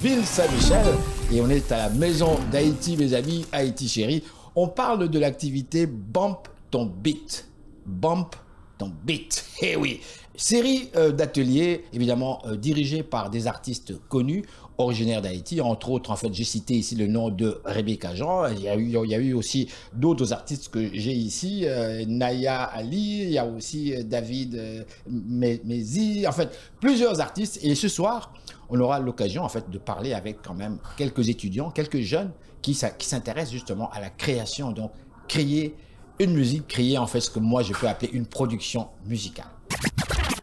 Ville Saint-Michel et on est à la maison d'Haïti, mes amis, Haïti chérie. On parle de l'activité Bump ton beat. Bump ton beat. Eh oui, série d'ateliers évidemment dirigés par des artistes connus originaires d'Haïti. Entre autres, en fait, j'ai cité ici le nom de Rebecca Jean. Il y a eu aussi d'autres artistes que j'ai ici, Naya Ali, il y a aussi David Mezi, en fait, plusieurs artistes. Et ce soir, on aura l'occasion en fait de parler avec quand même quelques étudiants, quelques jeunes qui s'intéressent justement à la création, donc créer une musique, créer en fait ce que moi je peux appeler une production musicale.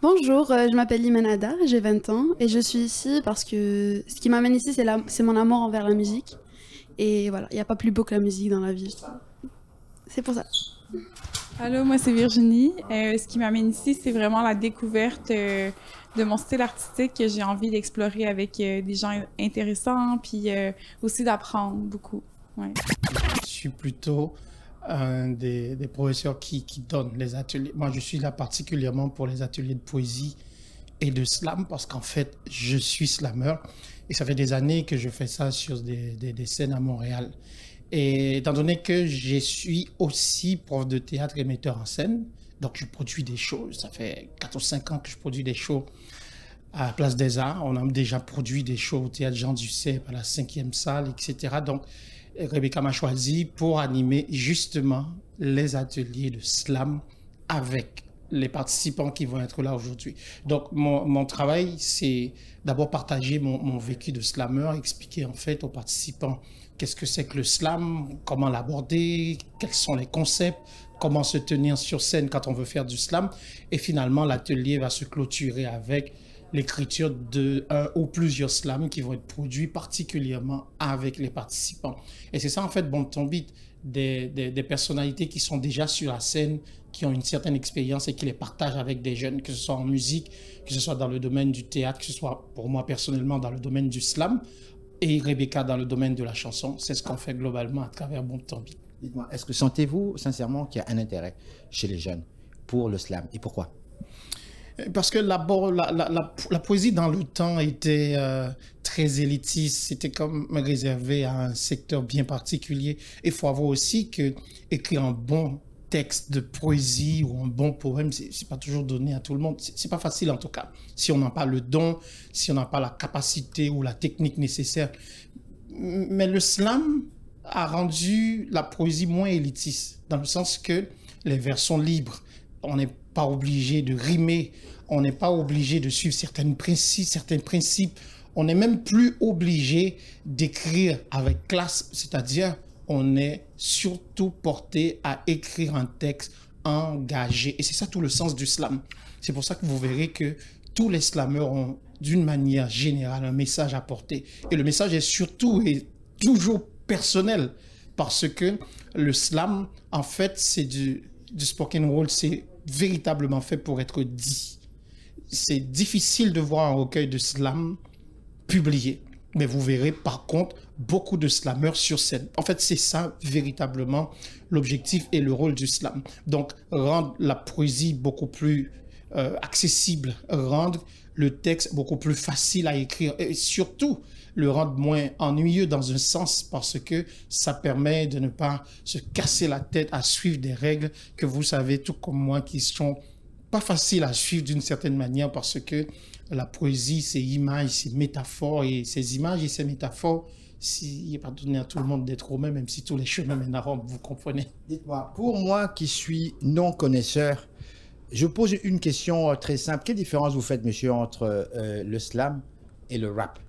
Bonjour, je m'appelle Imanada, j'ai 20 ans et je suis ici parce que ce qui m'amène ici c'est mon amour envers la musique. Et voilà, il n'y a pas plus beau que la musique dans la vie. C'est pour ça. Allô, moi c'est Virginie. Ce qui m'amène ici, c'est vraiment la découverte de mon style artistique que j'ai envie d'explorer avec des gens intéressants, puis aussi d'apprendre beaucoup. Ouais. Je suis plutôt un des professeurs qui donnent les ateliers. Moi, je suis là particulièrement pour les ateliers de poésie et de slam parce qu'en fait, je suis slameur et ça fait des années que je fais ça sur des scènes à Montréal. Et étant donné que je suis aussi prof de théâtre et metteur en scène, donc je produis des shows. Ça fait 4 ou 5 ans que je produis des shows à la Place des Arts. On a déjà produit des shows au théâtre Jean Duceppe, à la 5e salle, etc. Donc, Rebecca m'a choisi pour animer justement les ateliers de slam avec les participants qui vont être là aujourd'hui. Donc, mon travail, c'est d'abord partager mon vécu de slammer, expliquer en fait aux participants qu'est-ce que c'est que le slam, comment l'aborder, quels sont les concepts, comment se tenir sur scène quand on veut faire du slam. Et finalement, l'atelier va se clôturer avec l'écriture de un ou plusieurs slams qui vont être produits particulièrement avec les participants. Et c'est ça en fait Bump ton beat, des personnalités qui sont déjà sur la scène, qui ont une certaine expérience et qui les partagent avec des jeunes, que ce soit en musique, que ce soit dans le domaine du théâtre, que ce soit pour moi personnellement dans le domaine du slam, et Rebecca dans le domaine de la chanson. C'est ce qu'on fait globalement à travers Bump ton beat. Dites-moi, est-ce que sentez-vous sincèrement qu'il y a un intérêt chez les jeunes pour le slam et pourquoi? Parce que la poésie dans le temps était très élitiste, c'était comme réservé à un secteur bien particulier. Il faut avoir aussi que écrire un bon texte de poésie ou un bon poème, c'est pas toujours donné à tout le monde. C'est pas facile en tout cas. Si on n'a pas le don, si on n'a pas la capacité ou la technique nécessaire. Mais le slam a rendu la poésie moins élitiste, dans le sens que les vers sont libres. On n'est pas obligé de rimer, on n'est pas obligé de suivre certains principes. On n'est même plus obligé d'écrire avec classe, c'est-à-dire on est surtout porté à écrire un texte engagé. Et c'est ça tout le sens du slam. C'est pour ça que vous verrez que tous les slammeurs ont d'une manière générale un message à porter. Et le message est surtout et toujours personnel parce que le slam, en fait, c'est du spoken word, c'est véritablement fait pour être dit. C'est difficile de voir un recueil de slam publié. Mais vous verrez par contre beaucoup de slammeurs sur scène. En fait, c'est ça véritablement l'objectif et le rôle du slam. Donc, rendre la poésie beaucoup plus accessible, rendre le texte beaucoup plus facile à écrire et surtout le rendre moins ennuyeux dans un sens parce que ça permet de ne pas se casser la tête à suivre des règles que vous savez tout comme moi qui sont pas faciles à suivre d'une certaine manière parce que la poésie c'est images, c'est métaphores et ces images et ces métaphores, il n'est pas donné à tout le monde d'être romain même si tous les chemins mènent à Rome, vous comprenez. Dites-moi, pour moi qui suis non connaisseur, je pose une question très simple. Quelle différence vous faites, monsieur, entre le slam et le rap?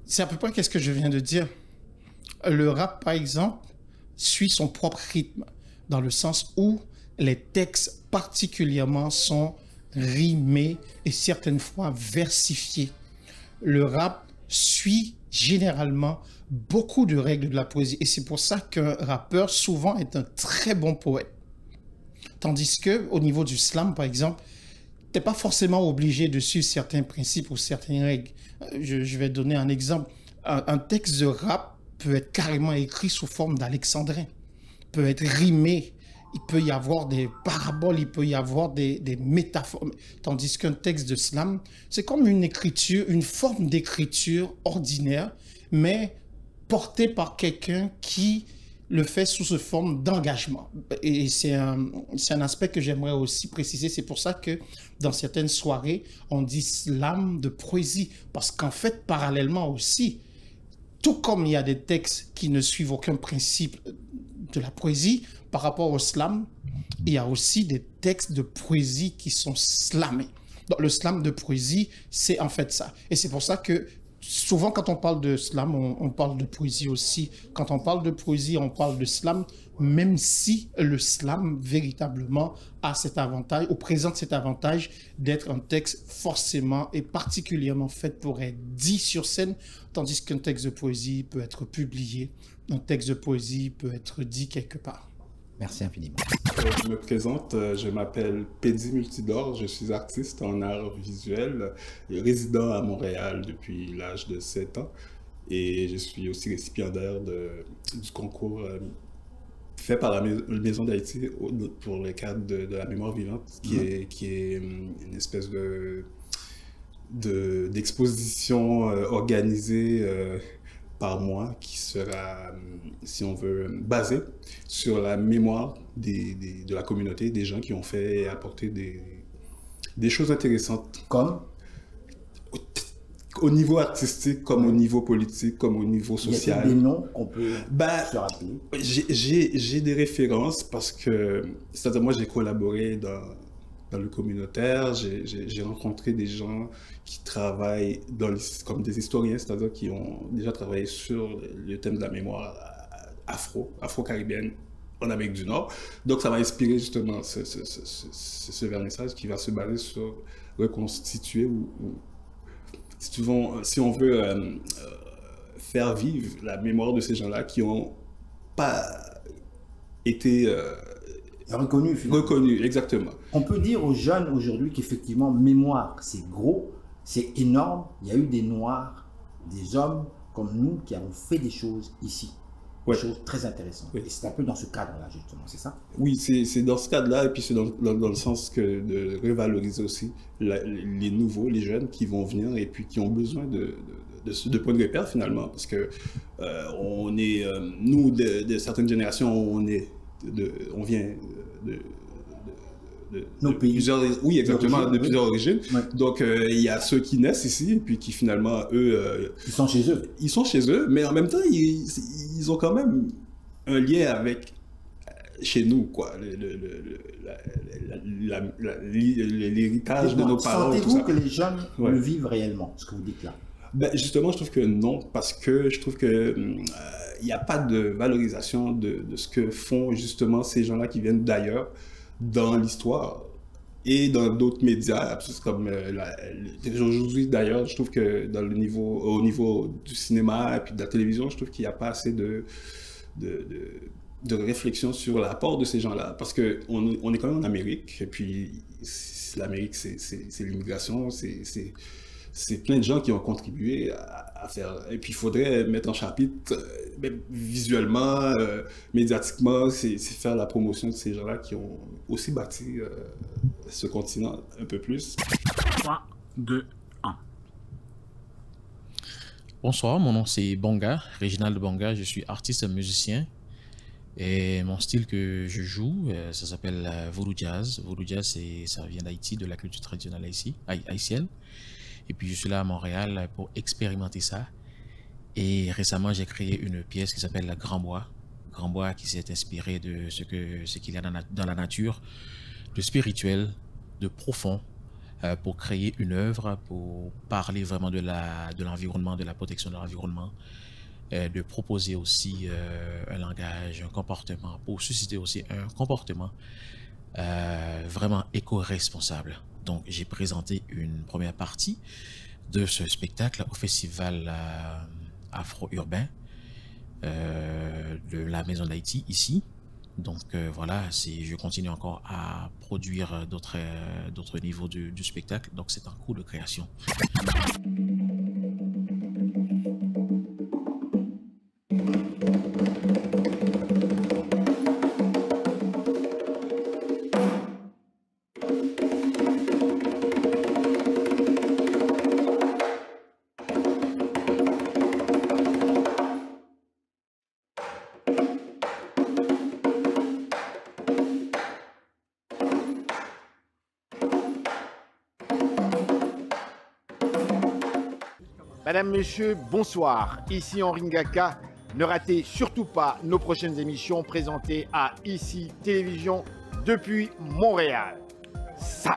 C'est à peu près qu'est-ce que je viens de dire. Le rap, par exemple, suit son propre rythme, dans le sens où les textes particulièrement sont rimés et certaines fois versifiés. Le rap suit généralement beaucoup de règles de la poésie et c'est pour ça qu'un rappeur souvent est un très bon poète. Tandis qu'au niveau du slam, par exemple, tu n'es pas forcément obligé de suivre certains principes ou certaines règles. Je vais donner un exemple. Un texte de rap peut être carrément écrit sous forme d'alexandrin, peut être rimé il peut y avoir des paraboles, il peut y avoir des métaphores. Tandis qu'un texte de slam, c'est comme une écriture, une forme d'écriture ordinaire, mais portée par quelqu'un qui le fait sous ce forme d'engagement. Et c'est un aspect que j'aimerais aussi préciser. C'est pour ça que dans certaines soirées, on dit slam de poésie. Parce qu'en fait, parallèlement aussi, tout comme il y a des textes qui ne suivent aucun principe de la poésie, par rapport au slam, il y a aussi des textes de poésie qui sont slamés. Donc, le slam de poésie, c'est en fait ça. Et c'est pour ça que souvent, quand on parle de slam, on parle de poésie aussi. Quand on parle de poésie, on parle de slam, même si le slam, véritablement, a cet avantage, ou présente cet avantage d'être un texte forcément et particulièrement fait pour être dit sur scène, tandis qu'un texte de poésie peut être publié, un texte de poésie peut être dit quelque part. Merci infiniment. Je me présente, je m'appelle Pédi Multidor, je suis artiste en art visuel, résident à Montréal depuis l'âge de 7 ans et je suis aussi récipiendaire du concours fait par la Maison d'Haïti pour le cadre de la mémoire vivante, qui est une espèce d'exposition organisée par mois qui sera, si on veut, basée sur la mémoire de la communauté, des gens qui ont fait et apporté des choses intéressantes. Comme au niveau artistique, comme au niveau politique, comme au niveau social. Il y a des noms qu'on peut se rappeler. J'ai des références parce que, c'est-à-dire moi j'ai collaboré dans le communautaire, j'ai rencontré des gens qui travaillent comme des historiens, c'est-à-dire qui ont déjà travaillé sur le thème de la mémoire afro-caribéenne en Amérique du Nord. Donc ça m'a inspiré justement ce vernissage qui va se baser sur reconstituer ou si on veut faire vivre la mémoire de ces gens-là qui n'ont pas été reconnus, exactement. On peut dire aux jeunes aujourd'hui qu'effectivement, mémoire, c'est gros, c'est énorme. Il y a eu des Noirs, des hommes comme nous qui avons fait des choses ici. Des choses très intéressantes. Oui. Et c'est un peu dans ce cadre-là, justement, c'est ça? Oui, c'est dans ce cadre-là, et puis c'est dans le sens que de revaloriser aussi les nouveaux, les jeunes qui vont venir et puis qui ont besoin de points de repère finalement, parce que on est, nous, de certaines générations, on vient de nos pays. Oui, exactement, de plusieurs origines. Ouais. Donc, il y a ceux qui naissent ici, et puis qui finalement, eux... ils sont chez eux. Ils sont chez eux, mais en même temps, ils ont quand même un lien avec chez nous, quoi. L'héritage de nos parents. Sentez-vous que les jeunes le vivent réellement, ce que vous dites là? Ben, justement, je trouve que non, parce que je trouve que il n'y a pas de valorisation de ce que font justement ces gens-là qui viennent d'ailleurs dans l'histoire et dans d'autres médias, comme aujourd'hui d'ailleurs, je trouve que au niveau du cinéma et puis de la télévision, je trouve qu'il n'y a pas assez de réflexion sur l'apport de ces gens-là, parce qu'on est quand même en Amérique, et puis l'Amérique, c'est l'immigration, c'est plein de gens qui ont contribué à faire. Et puis, il faudrait mettre en chapitre, visuellement, médiatiquement, c'est faire la promotion de ces gens-là qui ont aussi bâti ce continent un peu plus. 3, 2, 1. Bonsoir, mon nom c'est Bonga, Réginald Bonga. Je suis artiste musicien. Et mon style que je joue, ça s'appelle Voodoo Jazz. Voodoo Jazz, ça vient d'Haïti, de la culture traditionnelle haïtienne. Et puis je suis là à Montréal pour expérimenter ça. Et récemment, j'ai créé une pièce qui s'appelle Grand Bois. Grand Bois qui s'est inspiré de ce qu'il y a dans la nature, de spirituel, de profond, pour créer une œuvre, pour parler vraiment de l'environnement, de la protection de l'environnement, de proposer aussi un langage, un comportement, pour susciter aussi un comportement vraiment éco-responsable. Donc, j'ai présenté une première partie de ce spectacle au festival afro-urbain de la Maison d'Haïti, ici. Donc, voilà, je continue encore à produire d'autres niveaux du spectacle. Donc, c'est en cours de création. Madame, Monsieur, bonsoir. Ici Henri Ngaka. Ne ratez surtout pas nos prochaines émissions présentées à ICI Télévision depuis Montréal. Ça.